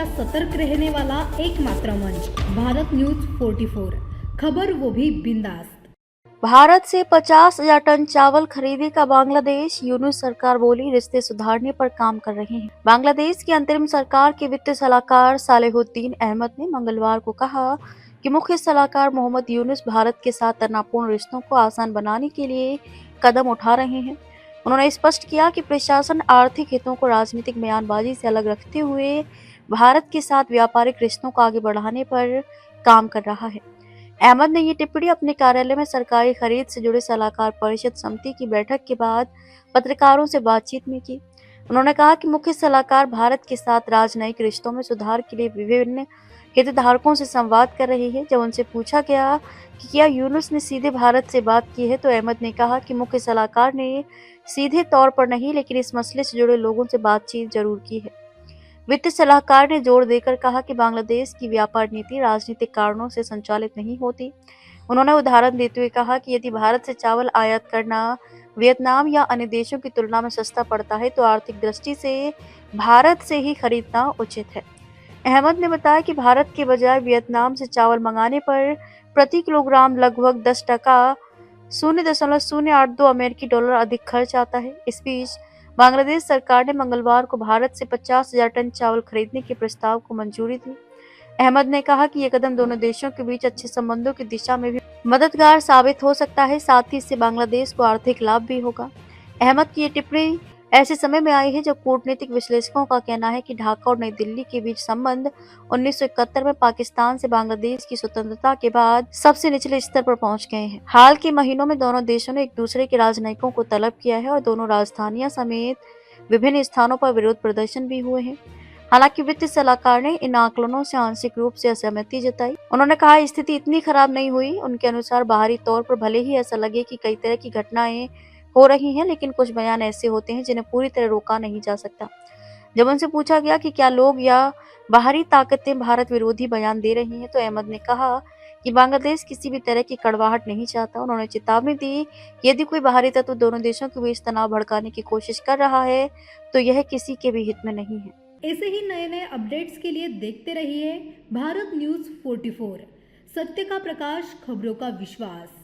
हमेशा सतर्क रहने वाला एकमात्र मंच भारत न्यूज 44, खबर वो भी बिंदास। भारत से 50,000 टन चावल खरीदेगा बांग्लादेश, यूनुस सरकार बोली रिश्ते सुधारने पर काम कर रहे हैं। बांग्लादेश की अंतरिम सरकार के वित्त सलाहकार सालेहुद्दीन अहमद ने मंगलवार को कहा कि मुख्य सलाहकार मोहम्मद यूनुस भारत के साथ तनावपूर्ण रिश्तों को आसान बनाने के लिए कदम उठा रहे हैं। उन्होंने स्पष्ट किया कि प्रशासन आर्थिक हितों को राजनीतिक बयानबाजी से अलग रखते हुए भारत के साथ व्यापारिक रिश्तों को आगे बढ़ाने पर काम कर रहा है। अहमद ने ये टिप्पणी अपने कार्यालय में सरकारी खरीद से जुड़े सलाहकार परिषद समिति की बैठक के बाद पत्रकारों से बातचीत में की। उन्होंने कहा कि मुख्य सलाहकार भारत के साथ राजनयिक रिश्तों में सुधार के लिए विभिन्न हितधारकों से संवाद कर रही है। जब उनसे पूछा गया कि क्या यूनुस ने सीधे भारत से बात की है, तो अहमद ने कहा कि मुख्य सलाहकार ने सीधे तौर पर नहीं, लेकिन इस मसले से जुड़े लोगों से बातचीत जरूर की है। वित्त सलाहकार ने जोर देकर कहा कि बांग्लादेश की व्यापार नीति राजनीतिक कारणों से संचालित नहीं होती। उन्होंने उदाहरण देते हुए कहा कि यदि भारत से चावल आयात करना वियतनाम या अन्य देशों की तुलना में सस्ता पड़ता है, तो आर्थिक दृष्टि से भारत से ही खरीदना उचित है। अहमद ने बताया कि भारत के बजाय वियतनाम से चावल मंगाने पर प्रति किलोग्राम लगभग 10% 0.082 अमेरिकी डॉलर अधिक खर्च आता है। इस बीच बांग्लादेश सरकार ने मंगलवार को भारत से 50,000 टन चावल खरीदने के प्रस्ताव को मंजूरी दी। अहमद ने कहा कि यह कदम दोनों देशों के बीच अच्छे संबंधों की दिशा में भी मददगार साबित हो सकता है, साथ ही इससे बांग्लादेश को आर्थिक लाभ भी होगा। अहमद की ये टिप्पणी ऐसे समय में आई है जब कूटनीतिक विश्लेषकों का कहना है कि ढाका और नई दिल्ली के बीच संबंध 1971 में पाकिस्तान से बांग्लादेश की स्वतंत्रता के बाद सबसे निचले स्तर पर पहुंच गए हैं। हाल के महीनों में दोनों देशों ने एक दूसरे के राजनयिकों को तलब किया है और दोनों राजधानियां समेत विभिन्न स्थानों पर विरोध प्रदर्शन भी हुए हैं। हालांकि वित्त सलाहकार ने इन आकलनों से आंशिक रूप से असहमति जताई। उन्होंने कहा स्थिति इतनी खराब नहीं हुई। उनके अनुसार बाहरी तौर पर भले ही ऐसा लगे कि कई तरह की घटनाएं हो रही हैं, लेकिन कुछ बयान ऐसे होते हैं जिन्हें पूरी तरह रोका नहीं जा सकता। जब उनसे पूछा गया कि क्या लोग या बाहरी ताकतें भारत विरोधी बयान दे रही हैं, तो अहमद ने कहा कि बांग्लादेश किसी भी तरह की कड़वाहट नहीं चाहता। उन्होंने चेतावनी दी कि यदि कोई बाहरी तत्व दोनों देशों के बीच तनाव भड़काने की कोशिश कर रहा है, तो यह किसी के भी हित में नहीं है। ऐसे ही नए नए अपडेट्स के लिए देखते रहिए भारत न्यूज 44, सत्य का प्रकाश, खबरों का विश्वास।